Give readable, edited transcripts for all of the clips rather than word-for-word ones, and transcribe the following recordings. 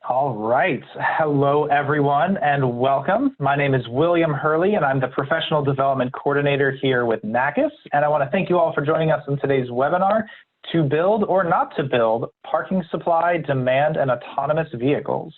All right. Hello, everyone, and welcome. My name is William Hurley, and I'm the Professional Development Coordinator here with NACIS. And I want to thank you all for joining us in today's webinar, To Build or Not to Build Parking Supply, Demand, and Autonomous Vehicles.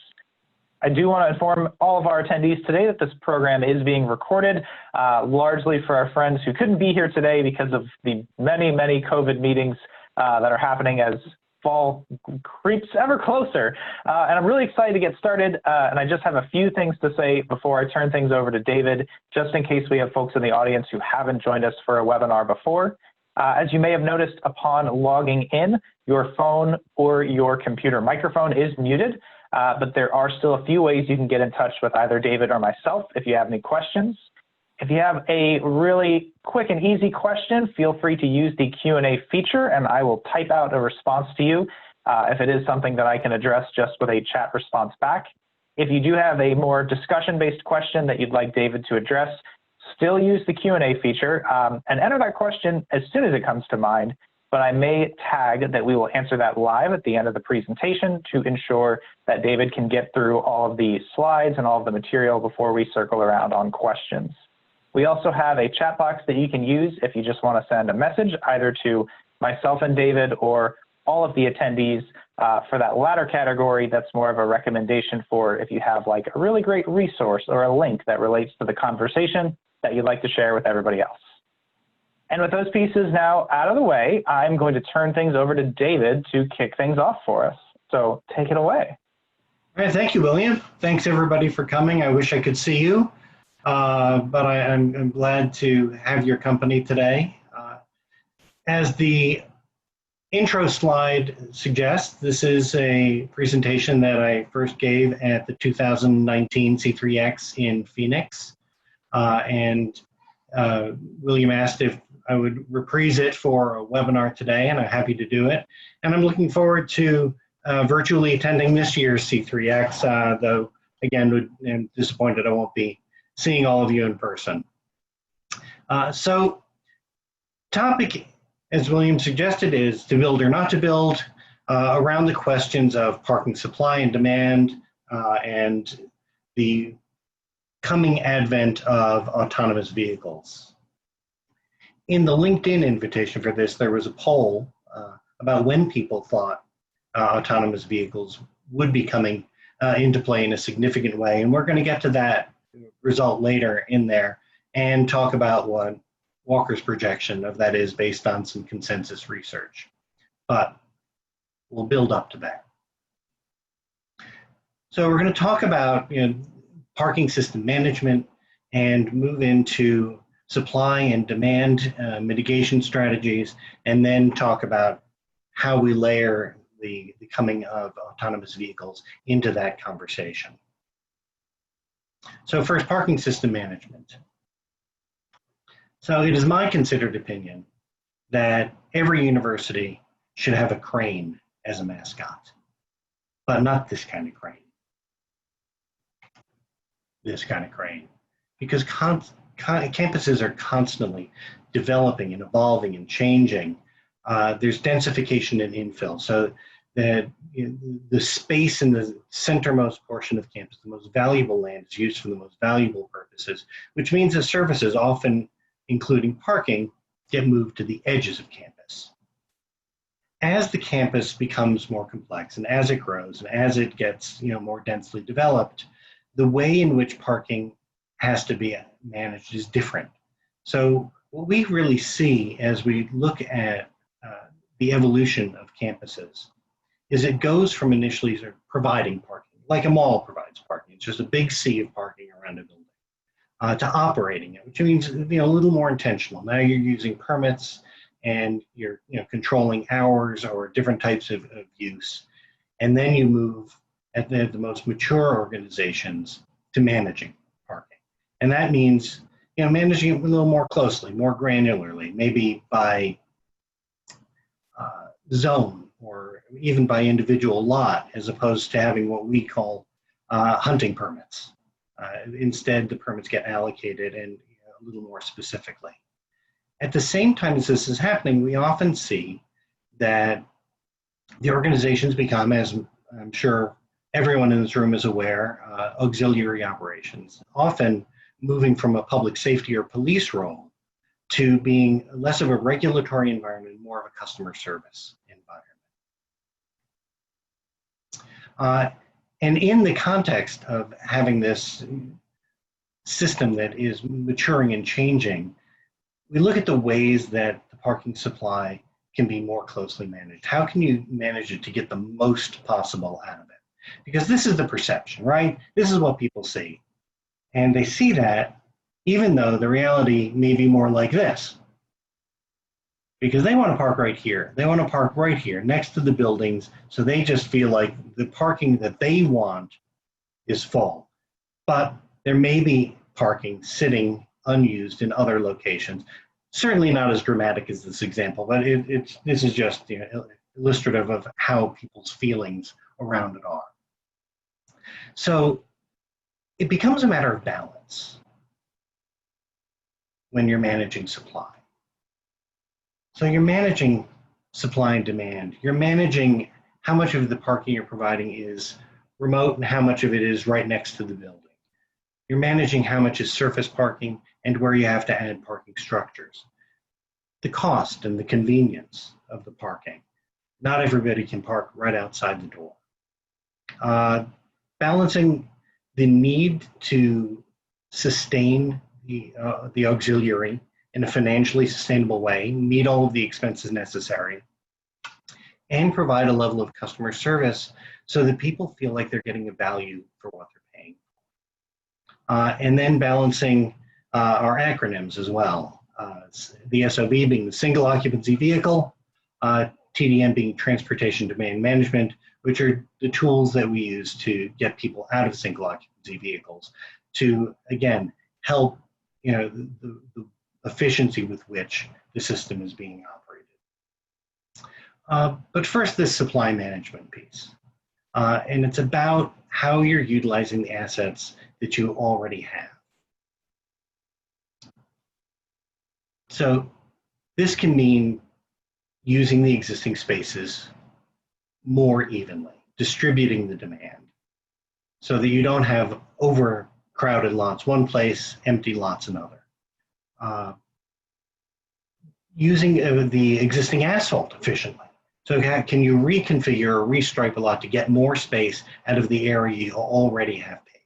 I do want to inform all of our attendees today that this program is being recorded, largely for our friends who couldn't be here today because of the many COVID meetings that are happening as fall creeps ever closer. And I'm really excited to get started. And I just have a few things to say before I turn things over to David, just in case we have folks in the audience who haven't joined us for a webinar before. As you may have noticed upon logging in, your phone or your computer microphone is muted, but there are still a few ways you can get in touch with either David or myself if you have any questions. If you have a really quick and easy question, feel free to use the Q&A feature and I will type out a response to you if it is something that I can address just with a chat response back. If you do have a more discussion-based question that you'd like David to address, still use the Q&A feature and enter that question as soon as it comes to mind, but I may tag that we will answer that live at the end of the presentation to ensure that David can get through all of the slides and all of the material before we circle around on questions. We also have a chat box that you can use if you just want to send a message either to myself and David or all of the attendees. For that latter category, that's more of a recommendation for if you have like a really great resource or a link that relates to the conversation that you'd like to share with everybody else. And with those pieces now out of the way, I'm going to turn things over to David to kick things off for us. So take it away. All right, thank you, William. Thanks everybody for coming. I wish I could see you. But I'm glad to have your company today. As the intro slide suggests, this is a presentation that I first gave at the 2019 C3X in Phoenix. William asked if I would reprise it for a webinar today, and I'm happy to do it. And I'm looking forward to virtually attending this year's C3X, though, again, I'm disappointed I won't be seeing all of you in person. So topic, as William suggested, is to build or not to build, around the questions of parking supply and demand and the coming advent of autonomous vehicles. In the LinkedIn invitation for this, there was a poll about when people thought autonomous vehicles would be coming into play in a significant way, and we're going to get to that result later in there and talk about what Walker's projection of that is based on some consensus research. But we'll build up to that. So we're going to talk about parking system management and move into supply and demand mitigation strategies, and then talk about how we layer the coming of autonomous vehicles into that conversation. So first, parking system management. So it is my considered opinion that every university should have a crane as a mascot, but not this kind of crane. This kind of crane, because campuses are constantly developing and evolving and changing. There's densification and infill, so that the space in the centermost portion of campus, the most valuable land, is used for the most valuable purposes, which means that services, often including parking, get moved to the edges of campus. As the campus becomes more complex and as it grows and as it gets more densely developed, the way in which parking has to be managed is different. So what we really see as we look at the evolution of campuses is it goes from initially sort of providing parking, like a mall provides parking. It's just a big sea of parking around a building, to operating it, which means a little more intentional. Now you're using permits and you're controlling hours or different types of use. And then you move at the most mature organizations to managing parking. And that means managing it a little more closely, more granularly, maybe by zone or even by individual lot, as opposed to having what we call hunting permits. Instead, the permits get allocated and a little more specifically. At the same time as this is happening, we often see that the organizations become, as I'm sure everyone in this room is aware, auxiliary operations, often moving from a public safety or police role to being less of a regulatory environment, more of a customer service environment. And in the context of having this system that is maturing and changing, we look at the ways that the parking supply can be more closely managed. How can you manage it to get the most possible out of it? Because this is the perception, right? This is what people see. And they see that even though the reality may be more like this. Because they want to park right here. They want to park right here next to the buildings, so they just feel like the parking that they want is full. But there may be parking sitting unused in other locations. Certainly not as dramatic as this example, but this is just illustrative of how people's feelings around it are. So it becomes a matter of balance when you're managing supply. So you're managing supply and demand. You're managing how much of the parking you're providing is remote and how much of it is right next to the building. You're managing how much is surface parking and where you have to add parking structures. The cost and the convenience of the parking. Not everybody can park right outside the door. Balancing the need to sustain the auxiliary in a financially sustainable way, meet all of the expenses necessary, and provide a level of customer service so that people feel like they're getting a value for what they're paying. And then balancing our acronyms as well. The SOV being the single occupancy vehicle, TDM being transportation demand management, which are the tools that we use to get people out of single occupancy vehicles to, again, help the efficiency with which the system is being operated. But first, this supply management piece. And it's about how you're utilizing the assets that you already have. So this can mean using the existing spaces more evenly, distributing the demand so that you don't have overcrowded lots one place, empty lots another. Using the existing asphalt efficiently. So can you reconfigure or restripe a lot to get more space out of the area you already have paved?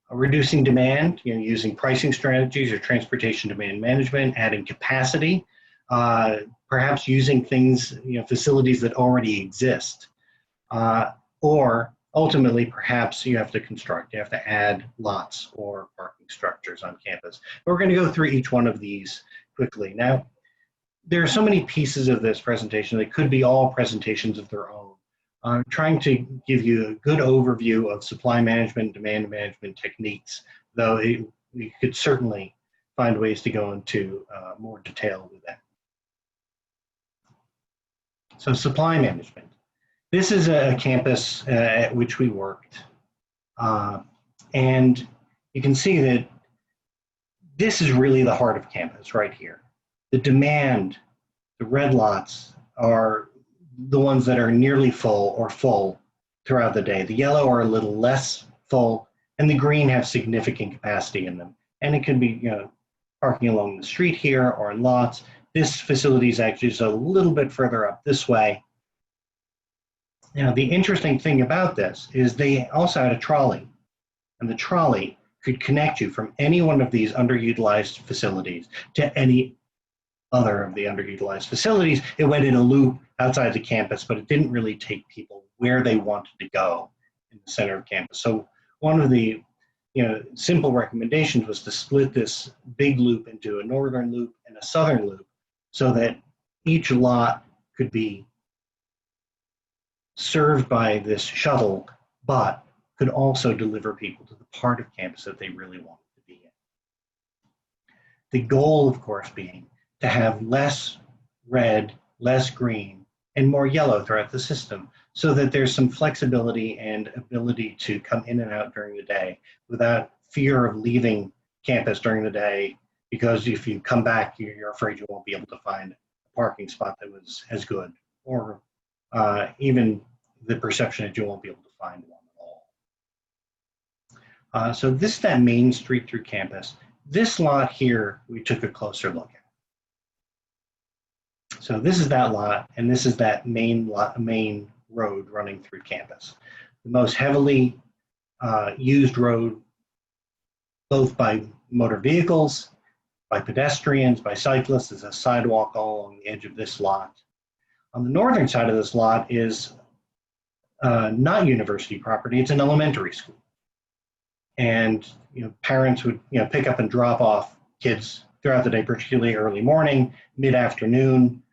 Reducing demand, using pricing strategies or transportation demand management, adding capacity, perhaps using things, facilities that already exist, or ultimately perhaps you have to add lots or parking structures on campus. We're going to go through each one of these quickly. Now, there are so many pieces of this presentation that could be all presentations of their own. I'm trying to give you a good overview of supply management, demand management techniques, though we could certainly find ways to go into more detail with that. So supply management. This is a campus at which we worked. And you can see that this is really the heart of campus right here. The demand, the red lots are the ones that are nearly full or full throughout the day. The yellow are a little less full, and the green have significant capacity in them. And it could be, parking along the street here or in lots. This facility is actually just a little bit further up this way. Now, the interesting thing about this is they also had a trolley, and the trolley could connect you from any one of these underutilized facilities to any other of the underutilized facilities. It went in a loop outside the campus, but it didn't really take people where they wanted to go in the center of campus. So one of the simple recommendations was to split this big loop into a northern loop and a southern loop so that each lot could be served by this shuttle, but could also deliver people to the part of campus that they really wanted to be in. The goal, of course, being to have less red, less green, and more yellow throughout the system so that there's some flexibility and ability to come in and out during the day without fear of leaving campus during the day, because if you come back, you're afraid you won't be able to find a parking spot that was as good, or even the perception that you won't be able to find one So this is that main street through campus. This lot here, we took a closer look at. So this is that lot, and this is that main road running through campus. The most heavily used road, both by motor vehicles, by pedestrians, by cyclists. There's a sidewalk all along the edge of this lot. On the northern side of this lot is not university property, it's an elementary school. And parents would pick up and drop off kids throughout the day, particularly early morning, mid-afternoon.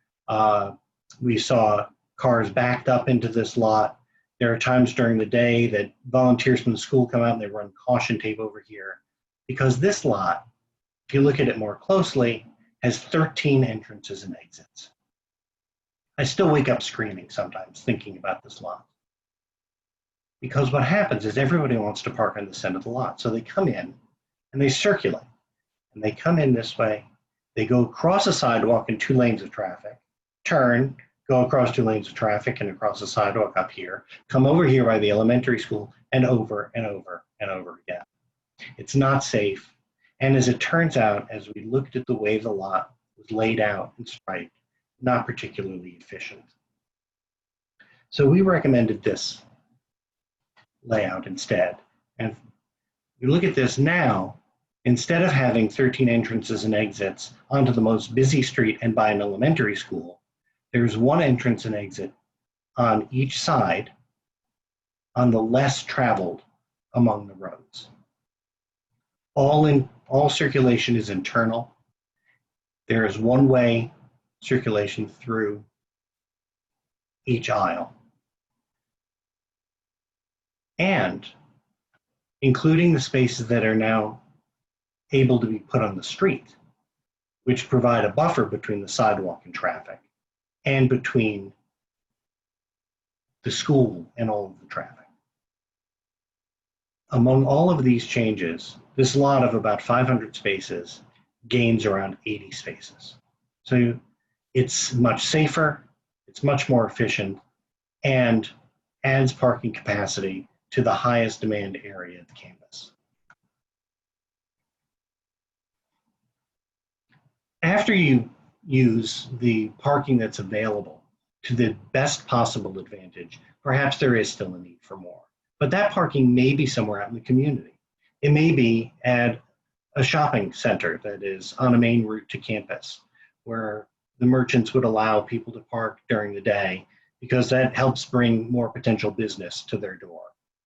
We saw cars backed up into this lot. There are times during the day that volunteers from the school come out and they run caution tape over here, because this lot, if you look at it more closely, has 13 entrances and exits. I still wake up screaming sometimes thinking about this lot. Because what happens is everybody wants to park on the center of the lot. So they come in and they circulate. And they come in this way. They go across a sidewalk in 2 lanes of traffic, turn, go across 2 lanes of traffic and across the sidewalk up here, come over here by the elementary school, and over and over and over again. It's not safe. And as it turns out, as we looked at the way the lot was laid out and striped, not particularly efficient. So we recommended this layout instead. And if you look at this now, instead of having 13 entrances and exits onto the most busy street and by an elementary school, there's 1 entrance and exit on each side on the less traveled among the roads. All circulation is internal. There is one-way circulation through each aisle. And including the spaces that are now able to be put on the street, which provide a buffer between the sidewalk and traffic and between the school and all of the traffic. Among all of these changes, this lot of about 500 spaces gains around 80 spaces. So it's much safer, it's much more efficient, and adds parking capacity to the highest demand area of the campus. After you use the parking that's available to the best possible advantage, perhaps there is still a need for more. But that parking may be somewhere out in the community. It may be at a shopping center that is on a main route to campus, where the merchants would allow people to park during the day, because that helps bring more potential business to their door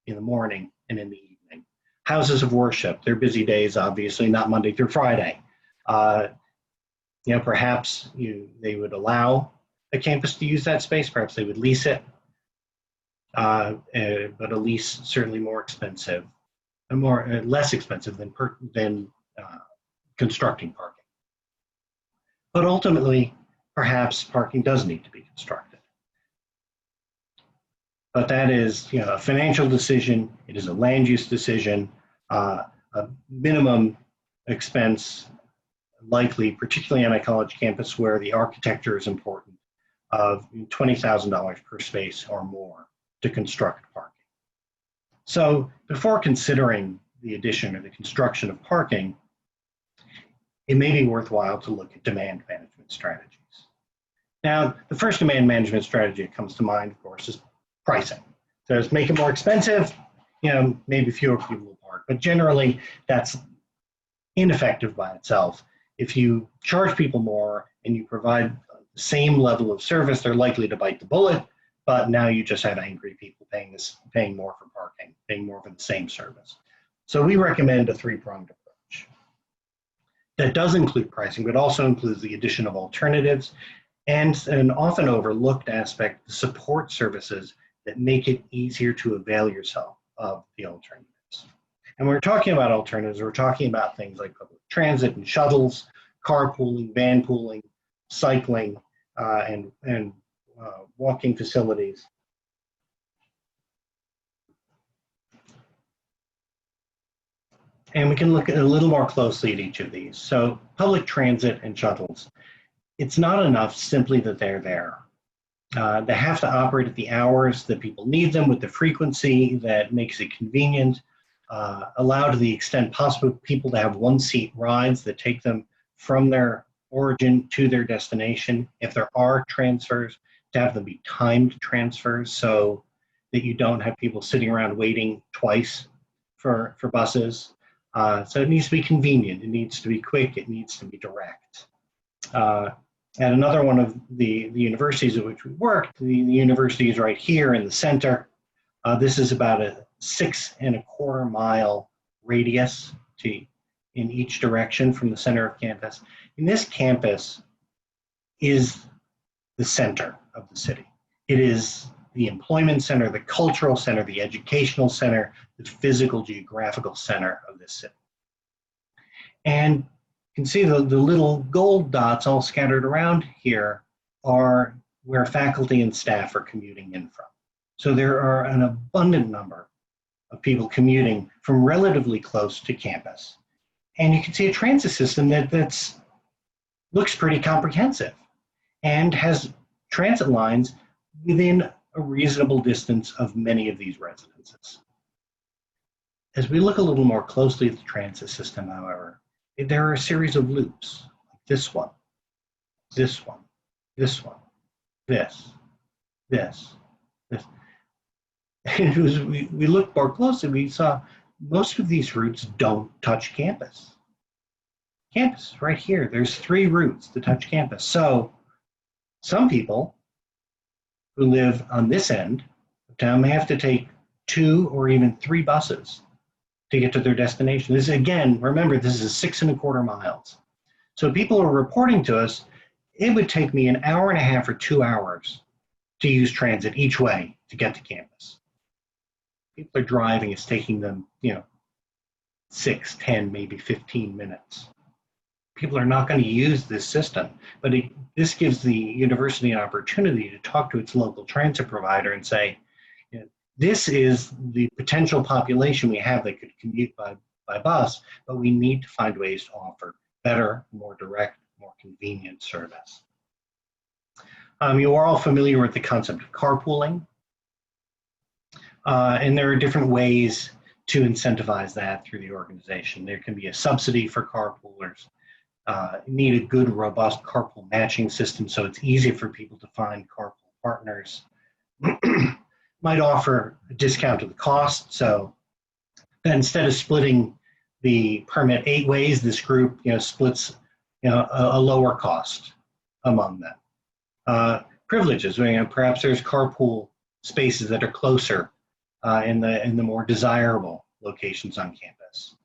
in the morning and in the evening. Houses of worship, their busy days, obviously not Monday through Friday. Perhaps they would allow a campus to use that space. Perhaps they would lease it, but a lease certainly more expensive, and less expensive than constructing parking. But ultimately, perhaps parking does need to be constructed. But that is a financial decision. It is a land use decision, a minimum expense, likely, particularly on a college campus where the architecture is important, of $20,000 per space or more to construct parking. So before considering the addition or the construction of parking, it may be worthwhile to look at demand management strategies. Now, the first demand management strategy that comes to mind, of course, is pricing. So it's make it more expensive, maybe fewer people will park, but generally that's ineffective by itself. If you charge people more and you provide the same level of service, they're likely to bite the bullet, but now you just have angry people paying more for parking, paying more for the same service. So we recommend a 3-pronged approach that does include pricing, but also includes the addition of alternatives and an often overlooked aspect, the support services that make it easier to avail yourself of the alternatives. And when we're talking about alternatives, we're talking about things like public transit and shuttles, carpooling, vanpooling, cycling, and walking facilities. And we can look at a little more closely at each of these. So public transit and shuttles, it's not enough simply that they're there. They have to operate at the hours that people need them with the frequency that makes it convenient. allow to the extent possible people to have one-seat rides that take them from their origin to their destination. If there are transfers, to have them be timed transfers so that you don't have people sitting around waiting twice for buses. So it needs to be convenient, it needs to be quick, it needs to be direct. At another one of the universities at which we worked, the university is right here in the center. This is about a 6.25 mile radius in each direction from the center of campus. And this campus is the center of the city. It is the employment center, the cultural center, the educational center, the physical geographical center of this city. And you can see the little gold dots all scattered around here are where faculty and staff are commuting in from. So there are an abundant number of people commuting from relatively close to campus. And you can see a transit system that looks pretty comprehensive and has transit lines within a reasonable distance of many of these residences. As we look a little more closely at the transit system, however, there are a series of loops, like this one, this one, this one, this. And as we looked more closely, we saw most of these routes don't touch campus. Campus, right here, there's 3 routes that touch campus. So some people who live on this end of town may have to take 2 or even 3 buses to get to their destination. This is, again, remember, this is 6.25 miles. So people are reporting to us, it would take me an hour and a half or 2 hours to use transit each way to get to campus. People are driving, it's taking them, 6, 10, maybe 15 minutes. People are not going to use this system, but this gives the university an opportunity to talk to its local transit provider and say, this is the potential population we have that could commute by bus, but we need to find ways to offer better, more direct, more convenient service. You are all familiar with the concept of carpooling, and there are different ways to incentivize that through the organization. There can be a subsidy for carpoolers. You need a good, robust carpool matching system so it's easy for people to find carpool partners. Might offer a discount to the cost, so that instead of splitting the permit 8 ways, this group splits a lower cost among them. Privileges, perhaps there's carpool spaces that are closer in the more desirable locations on campus.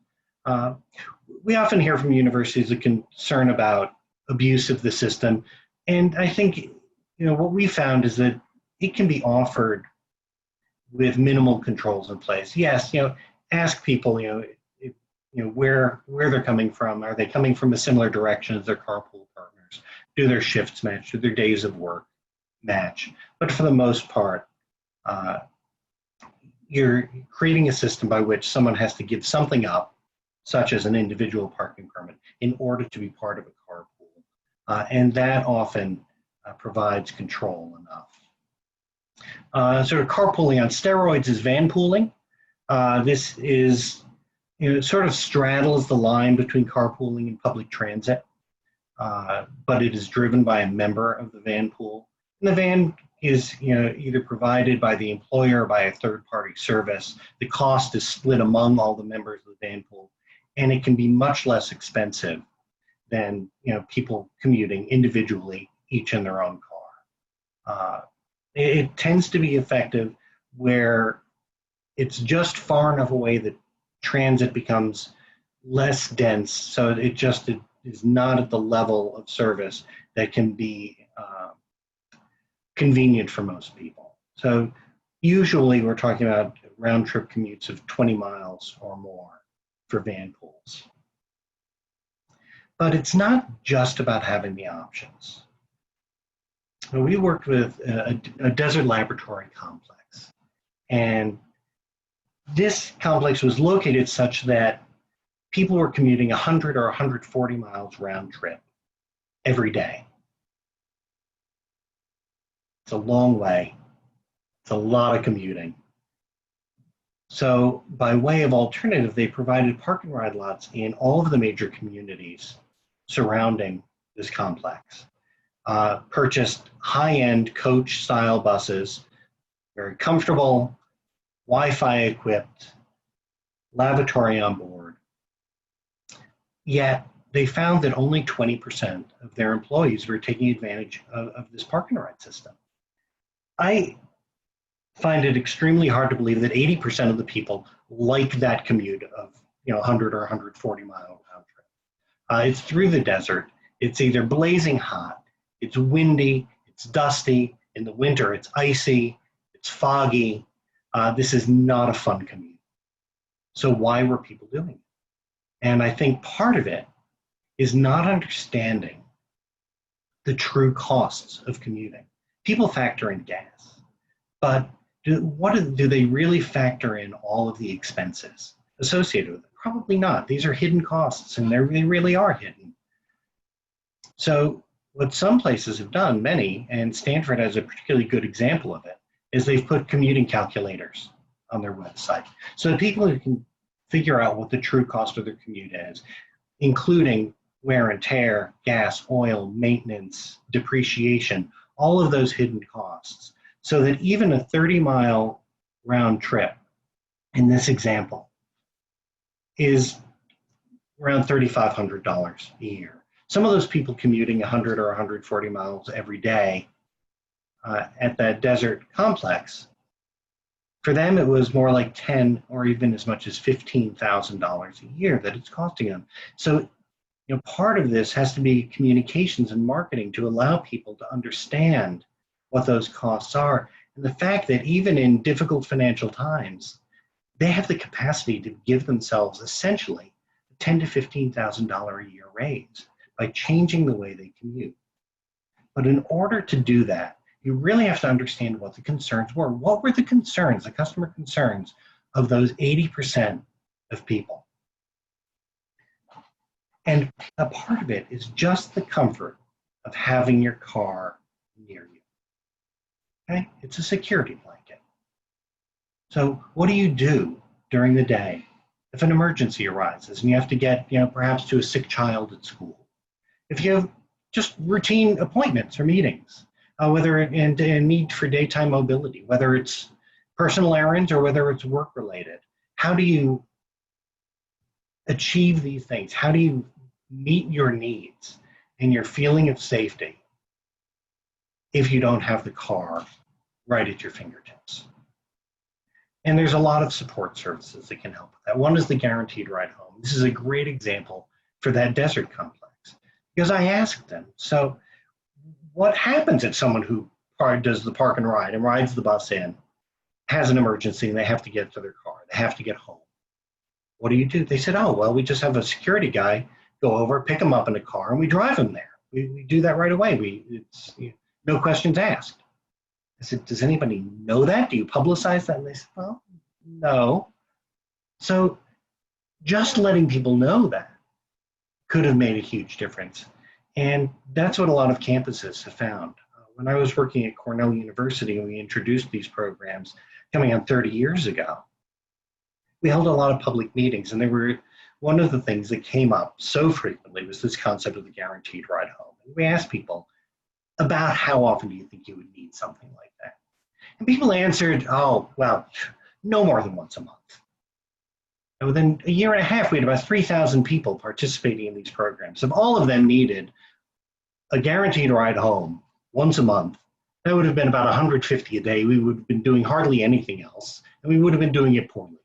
We often hear from universities a concern about abuse of the system, and I think what we found is that it can be offered with minimal controls in place. Yes, ask people, where they're coming from. Are they coming from a similar direction as their carpool partners? Do their shifts match? Do their days of work match? But for the most part, you're creating a system by which someone has to give something up, such as an individual parking permit, in order to be part of a carpool. And that often provides control enough. Sort of carpooling on steroids is vanpooling. This is, sort of straddles the line between carpooling and public transit, but it is driven by a member of the van pool. And the van is, either provided by the employer or by a third-party service. The cost is split among all the members of the van pool, and it can be much less expensive than, people commuting individually, each in their own car. It tends to be effective where it's just far enough away that transit becomes less dense, so it just is not at the level of service that can be convenient for most people. So usually we're talking about round trip commutes of 20 miles or more for van pools. But it's not just about having the options. We worked with a desert laboratory complex, and this complex was located such that people were commuting 100 or 140 miles round trip every day. It's a long way. It's a lot of commuting. So by way of alternative, they provided park and ride lots in all of the major communities surrounding this complex. Purchased high-end coach-style buses, very comfortable, Wi-Fi equipped, lavatory on board. Yet they found that only 20% of their employees were taking advantage of this park and ride system. I find it extremely hard to believe that 80% of the people like that commute of 100 or 140 mile round trip. It's through the desert. It's either blazing hot, it's windy, it's dusty. In the winter, it's icy, it's foggy. This is not a fun commute. So why were people doing it? And I think part of it is not understanding the true costs of commuting. People factor in gas, but do they really factor in all of the expenses associated with it? Probably not. These are hidden costs, and they really are hidden. So what some places have done, many, and Stanford has a particularly good example of it, is they've put commuting calculators on their website so that people who can figure out what the true cost of their commute is, including wear and tear, gas, oil, maintenance, depreciation, all of those hidden costs, so that even a 30-mile round trip in this example is around $3,500 a year. Some of those people commuting 100 or 140 miles every day at that desert complex, for them it was more like $10 or even as much as $15,000 a year that it's costing them. So part of this has to be communications and marketing to allow people to understand what those costs are. And the fact that even in difficult financial times, they have the capacity to give themselves essentially a $10,000 to $15,000 a year raise by changing the way they commute. But in order to do that, you really have to understand what the concerns were. What were the concerns, the customer concerns of those 80% of people? And a part of it is just the comfort of having your car near you. Okay? It's a security blanket. So what do you do during the day if an emergency arises and you have to get, perhaps to a sick child at school? If you have just routine appointments or meetings, whether and need for daytime mobility, whether it's personal errands or whether it's work related, how do you achieve these things? How do you meet your needs and your feeling of safety if you don't have the car right at your fingertips? And there's a lot of support services that can help with that. One is the Guaranteed Ride Home. This is a great example for that desert complex, because I asked them, so what happens if someone who does the park and ride and rides the bus in has an emergency and they have to get to their car, they have to get home? What do you do? They said, oh, well, we just have a security guy go over, pick them up in a car, and we drive them there. We do that right away. It's no questions asked. I said, does anybody know that? Do you publicize that? And they said, well, no. So just letting people know that could have made a huge difference. And that's what a lot of campuses have found. When I was working at Cornell University and we introduced these programs coming on 30 years ago, we held a lot of public meetings, and one of the things that came up so frequently was this concept of the Guaranteed Ride Home. And we asked people, about how often do you think you would need something like that? And people answered, oh, well, no more than once a month. And within a year and a half, we had about 3,000 people participating in these programs. If all of them needed a guaranteed ride home once a month, that would have been about 150 a day. We would have been doing hardly anything else, and we would have been doing it poorly.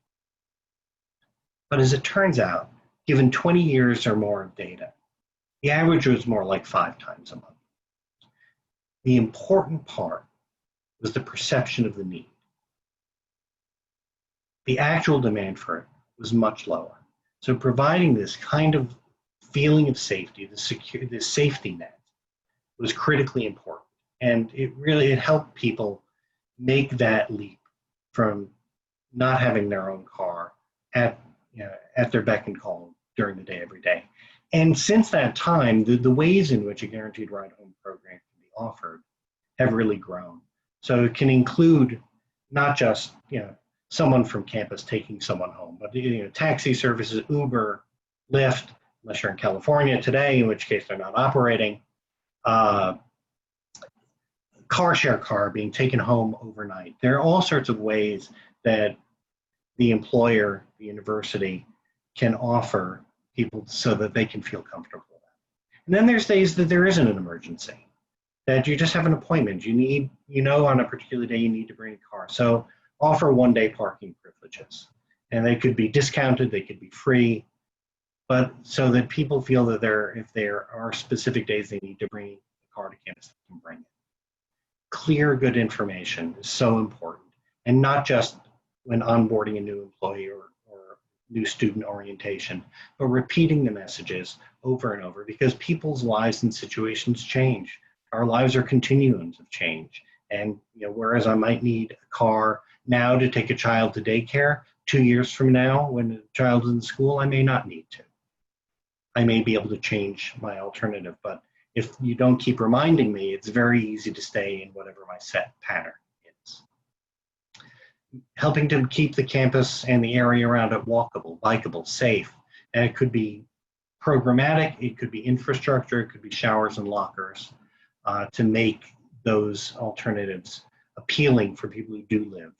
But as it turns out, given 20 years or more of data, the average was more like 5 times a month. The important part was the perception of the need. The actual demand for it was much lower. So providing this kind of feeling of safety, the safety net, was critically important. And it helped people make that leap from not having their own car at their beck and call during the day, every day. And since that time, the ways in which a guaranteed ride home program can be offered have really grown. So it can include not just someone from campus taking someone home. But taxi services, Uber, Lyft, unless you're in California today, in which case they're not operating. Car share car being taken home overnight. There are all sorts of ways that the employer, the university, can offer people so that they can feel comfortable with that. And then there's days that there isn't an emergency, that you just have an appointment. On a particular day you need to bring a car. So offer one-day parking privileges. And they could be discounted, they could be free, but so that people feel that if there are specific days they need to bring a car to campus, they can bring it. Clear, good information is so important, and not just when onboarding a new employee or new student orientation, but repeating the messages over and over, because people's lives and situations change. Our lives are continuums of change. And whereas I might need a car now to take a child to daycare, 2 years from now, when the child is in school, I may not need to. I may be able to change my alternative, but if you don't keep reminding me, it's very easy to stay in whatever my set pattern is. Helping to keep the campus and the area around it walkable, bikeable, safe. And it could be programmatic, it could be infrastructure, it could be showers and lockers, to make those alternatives appealing for people who do live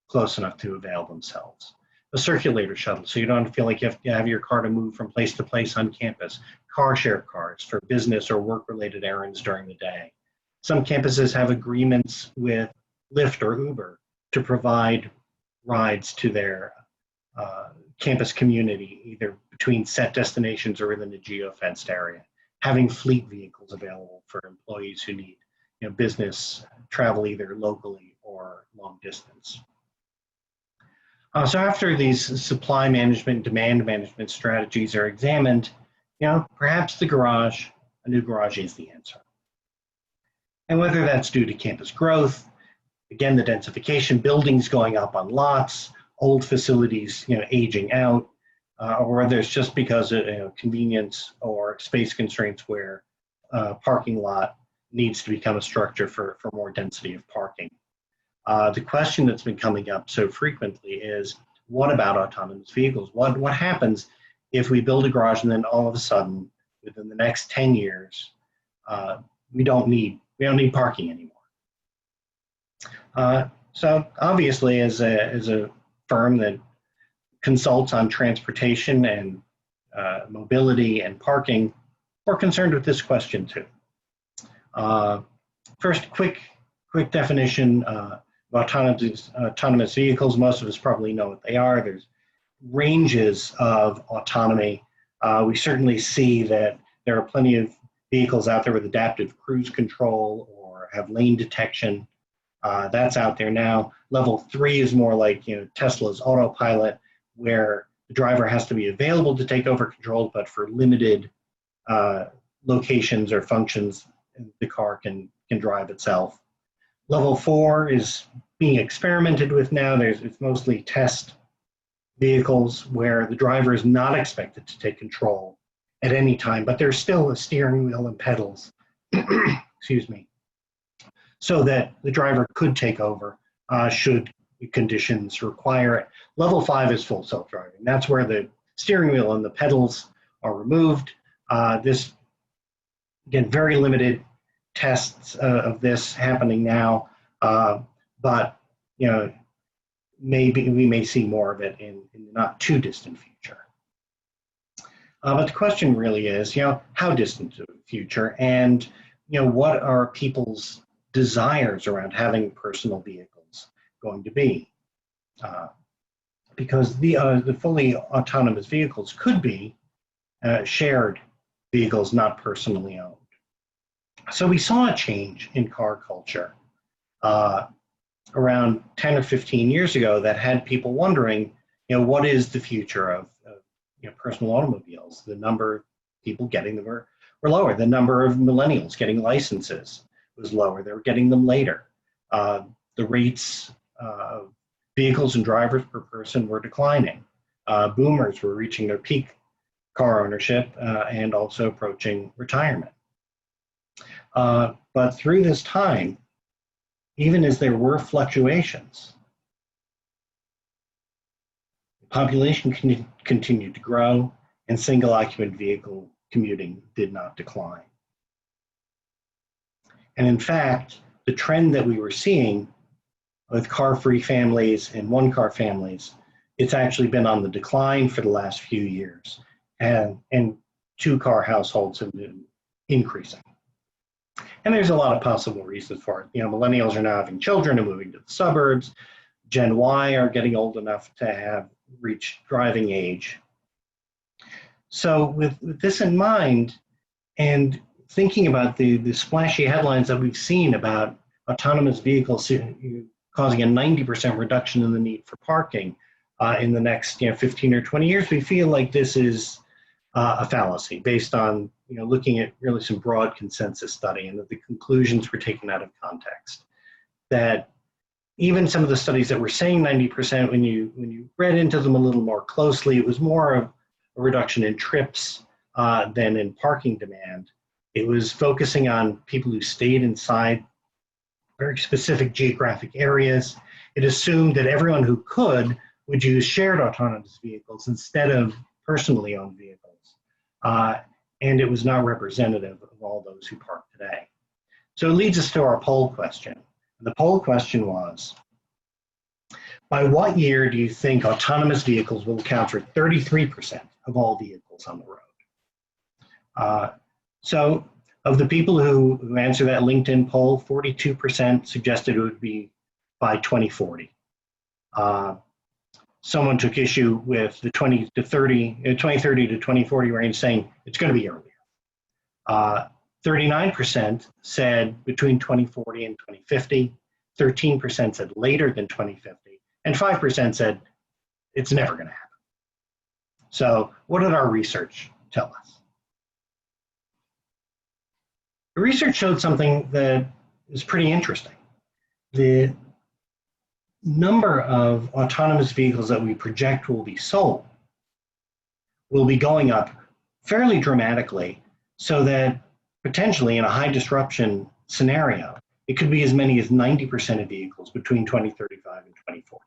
close enough to avail themselves. A circulator shuttle, so you don't feel like you have to have your car to move from place to place on campus. Car share cars for business or work-related errands during the day. Some campuses have agreements with Lyft or Uber to provide rides to their campus community, either between set destinations or within a geo-fenced area. Having fleet vehicles available for employees who need business travel either locally or long distance. So after these supply management, demand management strategies are examined, perhaps a new garage is the answer. And whether that's due to campus growth, again, the densification, buildings going up on lots, old facilities, aging out, or whether it's just because of convenience or space constraints where parking lot needs to become a structure for more density of parking. The question that's been coming up so frequently is, what about autonomous vehicles? What happens if we build a garage and then all of a sudden, within the next 10 years, we don't need parking anymore? So obviously, as a firm that consults on transportation and mobility and parking, we're concerned with this question too. First, quick definition of autonomous vehicles. Most of us probably know what they are. There's ranges of autonomy. We certainly see that there are plenty of vehicles out there with adaptive cruise control or have lane detection. That's out there now. Level 3 is more like Tesla's autopilot, where the driver has to be available to take over control, but for limited locations or functions, the car can drive itself. Level 4 is being experimented with now. It's mostly test vehicles where the driver is not expected to take control at any time, but there's still a steering wheel and pedals, excuse me, so that the driver could take over should conditions require it. Level 5 is full self-driving. That's where the steering wheel and the pedals are removed. This, again, very limited tests of this happening now, but maybe we may see more of it in the not too distant future. But the question really is, how distant to the future, and what are people's desires around having personal vehicles going to be? Because the fully autonomous vehicles could be shared vehicles, not personally owned. So we saw a change in car culture around 10 or 15 years ago that had people wondering, what is the future of personal automobiles? The number of people getting them were lower. The number of millennials getting licenses was lower. They were getting them later. The rates of vehicles and drivers per person were declining. Boomers were reaching their peak car ownership and also approaching retirement. But through this time, even as there were fluctuations, Population continued to grow, and single occupant vehicle commuting did not decline. And in fact, the trend that we were seeing with car-free families and one-car families, it's actually been on the decline for the last few years, and two-car households have been increasing. And there's a lot of possible reasons for it. You know, millennials are now having children and moving to the suburbs. Gen Y are getting old enough to have reached driving age. So with this in mind, and thinking about the splashy headlines that we've seen about autonomous vehicles causing a 90% reduction in the need for parking in the next 15 or 20 years, we feel like this is a fallacy based on looking at really some broad consensus study, and that the conclusions were taken out of context. That even some of the studies that were saying 90%, when you read into them a little more closely, it was more of a reduction in trips than in parking demand. It was focusing on people who stayed inside very specific geographic areas. It assumed that everyone who could would use shared autonomous vehicles instead of personally owned vehicles. And it was not representative of all those who park today. So it leads us to our poll question. The poll question was, by what year do you think autonomous vehicles will account for 33% of all vehicles on the road? So of the people who answered that LinkedIn poll, 42% suggested it would be by 2040. Someone took issue with the 2030 to 2040 range, saying it's going to be earlier. 39% said between 2040 and 2050, 13% said later than 2050, and 5% said it's never going to happen. So what did our research tell us? The research showed something that is pretty interesting. The number of autonomous vehicles that we project will be sold will be going up fairly dramatically, so that potentially in a high disruption scenario, it could be as many as 90% of vehicles between 2035 and 2040.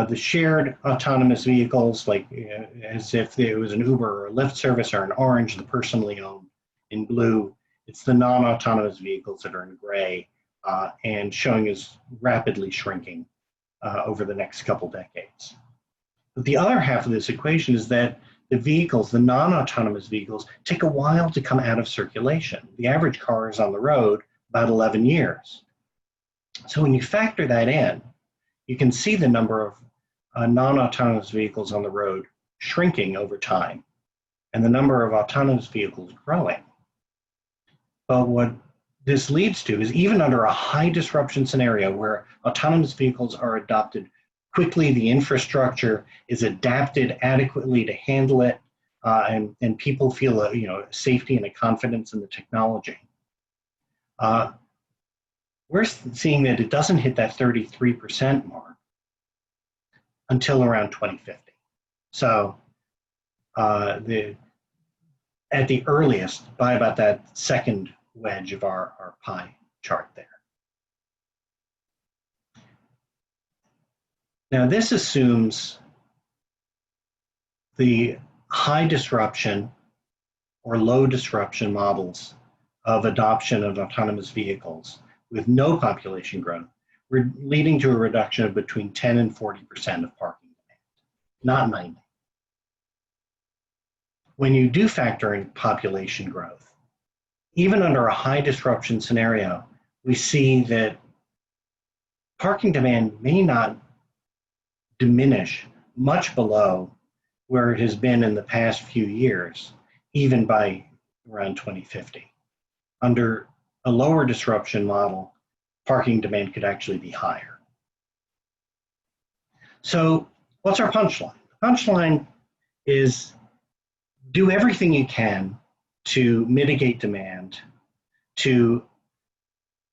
The shared autonomous vehicles, like as if it was an Uber or a Lyft service, are in orange, the personally owned in blue. It's the non-autonomous vehicles that are in gray, and showing as rapidly shrinking over the next couple decades. But the other half of this equation is that the vehicles, the non-autonomous vehicles, take a while to come out of circulation. The average car is on the road about 11 years. So when you factor that in, you can see the number of non-autonomous vehicles on the road shrinking over time, and the number of autonomous vehicles growing. But what this leads to is, even under a high disruption scenario where autonomous vehicles are adopted quickly, the infrastructure is adapted adequately to handle it, and people feel a safety and a confidence in the technology. We're seeing that it doesn't hit that 33% mark until around 2050. So at the earliest, by about that second wedge of our pie chart there. Now this assumes the high disruption or low disruption models of adoption of autonomous vehicles with no population growth, leading to a reduction of between 10 and 40% of parking demand, not 90. When you do factor in population growth, even under a high disruption scenario, we see that parking demand may not diminish much below where it has been in the past few years, even by around 2050. Under a lower disruption model, parking demand could actually be higher. So what's our punchline? The punchline is do everything you can to mitigate demand, to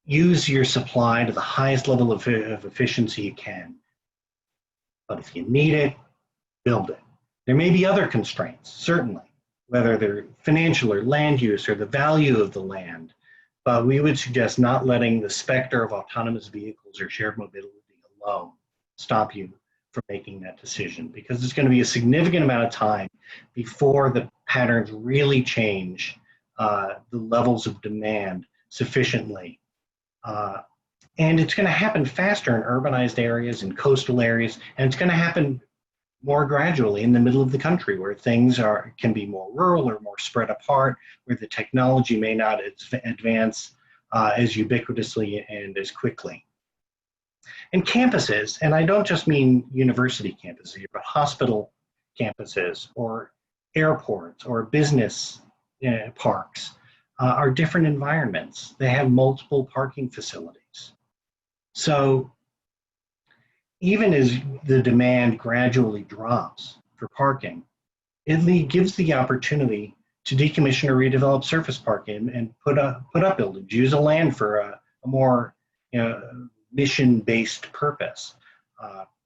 use your supply to the highest level of efficiency you can. But if you need it, build it. There may be other constraints, certainly, whether they're financial or land use or the value of the land, but we would suggest not letting the specter of autonomous vehicles or shared mobility alone stop you for making that decision, because it's going to be a significant amount of time before the patterns really change the levels of demand sufficiently. And it's going to happen faster in urbanized areas and coastal areas, and it's going to happen more gradually in the middle of the country where things can be more rural or more spread apart, where the technology may not advance as ubiquitously and as quickly. And campuses, and I don't just mean university campuses here, but hospital campuses or airports or business parks are different environments. They have multiple parking facilities. So even as the demand gradually drops for parking, it gives the opportunity to decommission or redevelop surface parking and put up buildings, use a land for a more mission-based purpose.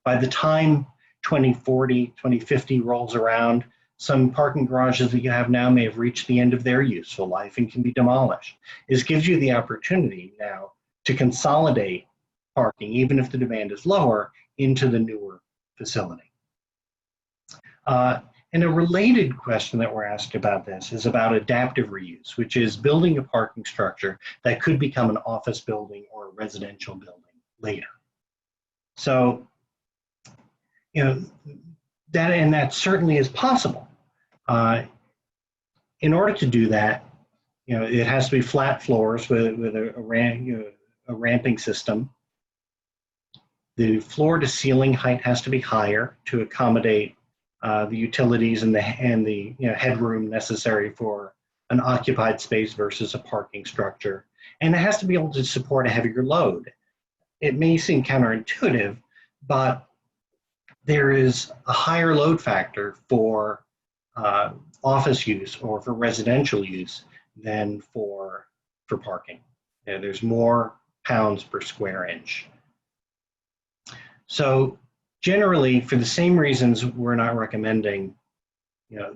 By the time 2040, 2050 rolls around, some parking garages that you have now may have reached the end of their useful life and can be demolished. This gives you the opportunity now to consolidate parking, even if the demand is lower, into the newer facility. And a related question that we're asked about this is about adaptive reuse, which is building a parking structure that could become an office building or a residential building later. So, that certainly is possible. In order to do that, it has to be flat floors with a ramping system. The floor to ceiling height has to be higher to accommodate the utilities and the headroom necessary for an occupied space versus a parking structure. And it has to be able to support a heavier load. It may seem counterintuitive, but there is a higher load factor for office use or for residential use than for parking. There's more pounds per square inch. So generally, for the same reasons, we're not recommending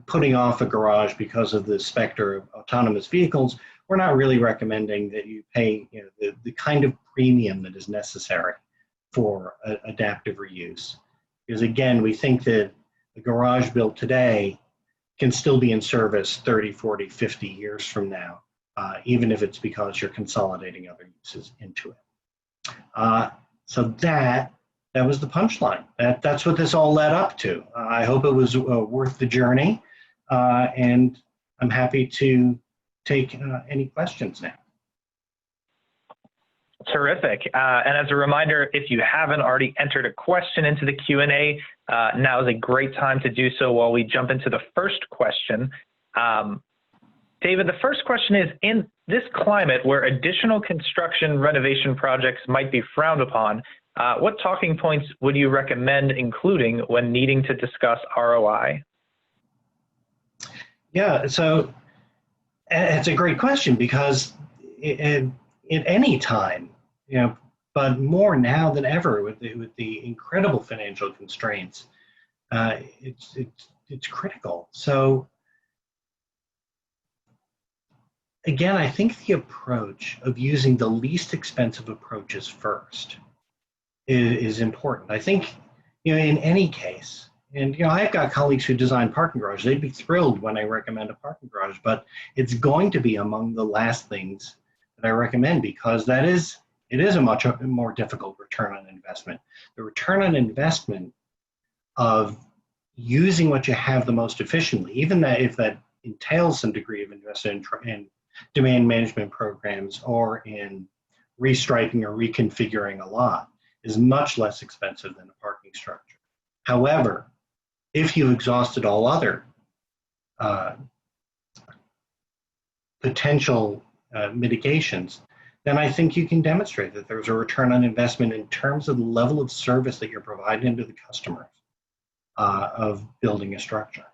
putting off a garage because of the specter of autonomous vehicles. We're not really recommending that you pay the kind of premium that is necessary for adaptive reuse. Because again, we think that the garage built today can still be in service 30, 40, 50 years from now, even if it's because you're consolidating other uses into it. So that was the punchline. That's what this all led up to. I hope it was worth the journey, and I'm happy to take any questions now. Terrific. And as a reminder, if you haven't already entered a question into the Q&A, now is a great time to do so while we jump into the first question. David, the first question is, in this climate where additional construction renovation projects might be frowned upon, what talking points would you recommend including when needing to discuss ROI? Yeah, so it's a great question because at any time, but more now than ever with the incredible financial constraints, it's critical. So again, I think the approach of using the least expensive approaches first is important. I think, in any case, and I've got colleagues who design parking garages. They'd be thrilled when I recommend a parking garage, but it's going to be among the last things that I recommend because it is a much more difficult return on investment. The return on investment of using what you have the most efficiently, even if that entails some degree of investment in demand management programs or in restriping or reconfiguring a lot, is much less expensive than a parking structure. However, if you've exhausted all other potential mitigations, then I think you can demonstrate that there's a return on investment in terms of the level of service that you're providing to the customers of building a structure.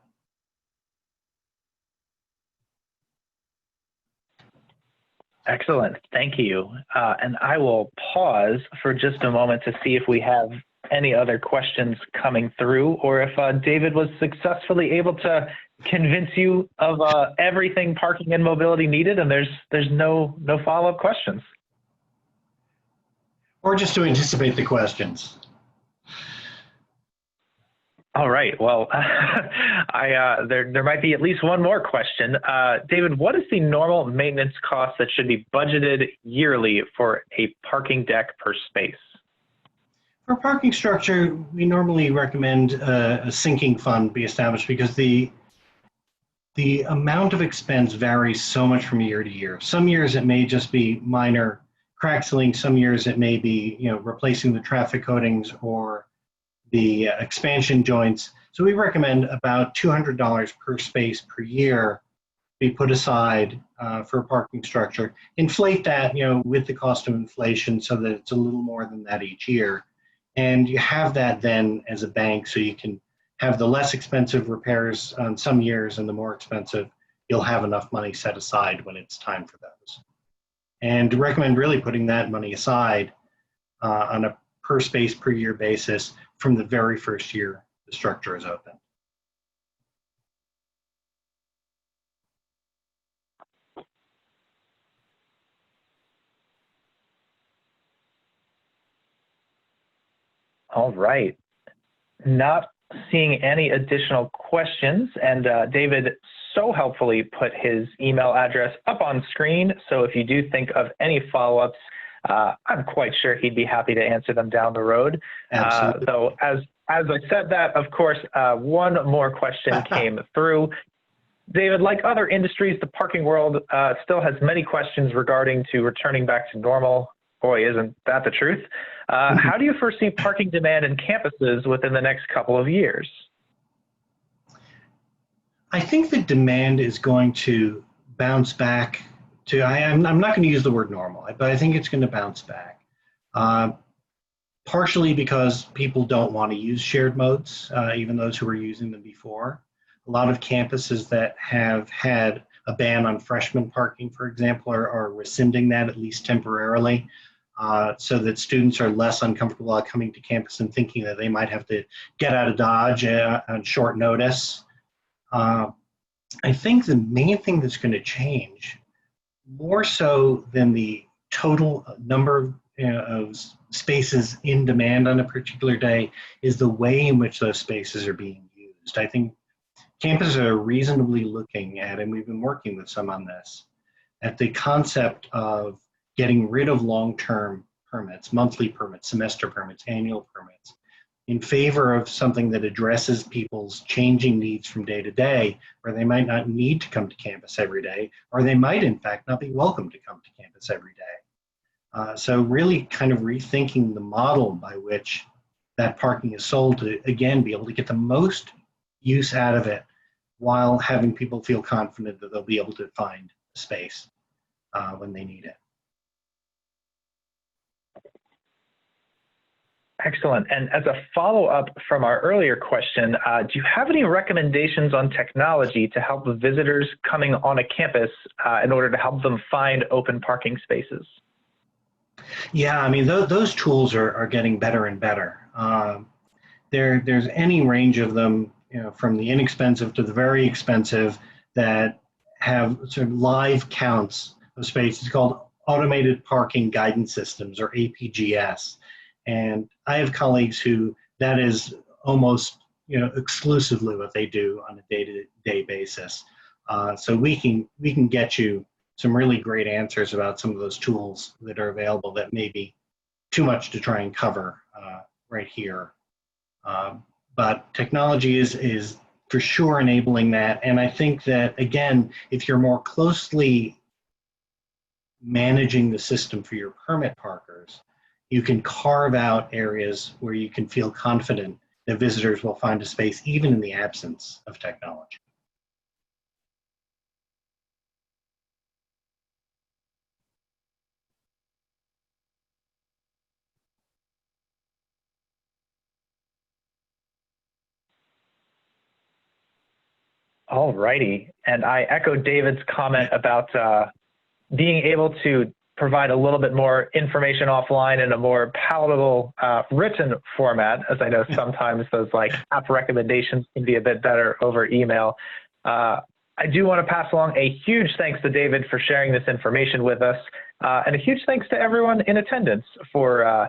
Excellent, thank you. And I will pause for just a moment to see if we have any other questions coming through, or if David was successfully able to convince you of everything parking and mobility needed, and there's no follow-up questions. Or just to anticipate the questions. All right. Well, there might be at least one more question. David, what is the normal maintenance cost that should be budgeted yearly for a parking deck per space? For parking structure, we normally recommend a sinking fund be established because the amount of expense varies so much from year to year. Some years it may just be minor crack sealing. Some years it may be, replacing the traffic coatings or the expansion joints. So we recommend about $200 per space per year be put aside for a parking structure. Inflate that, with the cost of inflation so that it's a little more than that each year. And you have that then as a bank so you can have the less expensive repairs on some years and the more expensive, you'll have enough money set aside when it's time for those. And recommend really putting that money aside on a per space per year basis from the very first year the structure is open. All right. Not seeing any additional questions, and David so helpfully put his email address up on screen. So if you do think of any follow-ups, I'm quite sure he'd be happy to answer them down the road. So as I said that, of course, one more question came through. David, like other industries, the parking world still has many questions regarding to returning back to normal. Boy, isn't that the truth? How do you foresee parking demand in campuses within the next couple of years? I think the demand is going to bounce back to, I'm not going to use the word normal, but I think it's going to bounce back. Partially because people don't want to use shared modes, even those who were using them before. A lot of campuses that have had a ban on freshman parking, for example, are rescinding that at least temporarily, so that students are less uncomfortable coming to campus and thinking that they might have to get out of Dodge on short notice. I think the main thing that's going to change, more so than the total number of spaces in demand on a particular day, is the way in which those spaces are being used. I think campuses are reasonably looking at, and we've been working with some on this, at the concept of getting rid of long-term permits, monthly permits, semester permits, annual permits, in favor of something that addresses people's changing needs from day to day, where they might not need to come to campus every day, or they might in fact not be welcome to come to campus every day. So really kind of rethinking the model by which that parking is sold to, again, be able to get the most use out of it while having people feel confident that they'll be able to find space when they need it. Excellent. And as a follow-up from our earlier question, do you have any recommendations on technology to help visitors coming on a campus in order to help them find open parking spaces? Yeah, I mean, those tools are getting better and better. There's any range of them, from the inexpensive to the very expensive, that have sort of live counts of space. It's called Automated Parking Guidance Systems, or APGS. And I have colleagues who that is almost exclusively what they do on a day-to-day basis. So we can get you some really great answers about some of those tools that are available that may be too much to try and cover right here. But technology is for sure enabling that. And I think that, again, if you're more closely managing the system for your permit parkers, you can carve out areas where you can feel confident that visitors will find a space even in the absence of technology. All righty. And I echo David's comment about being able to provide a little bit more information offline in a more palatable written format, as I know sometimes those app recommendations can be a bit better over email. I do want to pass along a huge thanks to David for sharing this information with us, and a huge thanks to everyone in attendance for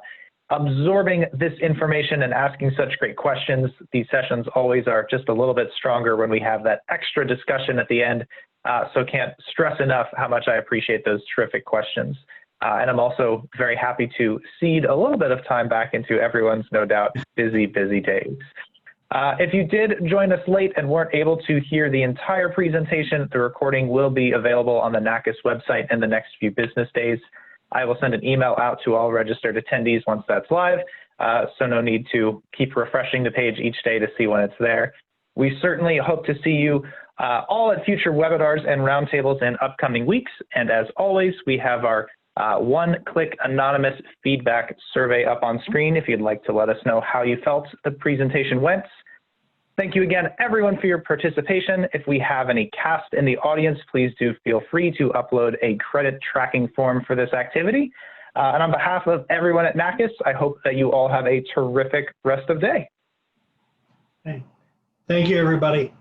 absorbing this information and asking such great questions. These sessions always are just a little bit stronger when we have that extra discussion at the end. So can't stress enough how much I appreciate those terrific questions. And I'm also very happy to cede a little bit of time back into everyone's no doubt busy days. If you did join us late and weren't able to hear the entire presentation, the recording will be available on the NACIS website in the next few business days. I will send an email out to all registered attendees once that's live, so no need to keep refreshing the page each day to see when it's there. We certainly hope to see you all at future webinars and roundtables in upcoming weeks. And as always, we have our one-click anonymous feedback survey up on screen if you'd like to let us know how you felt the presentation went. Thank you again, everyone, for your participation. If we have any cast in the audience, please do feel free to upload a credit tracking form for this activity. And on behalf of everyone at NACIS, I hope that you all have a terrific rest of the day. Hey. Thank you, everybody.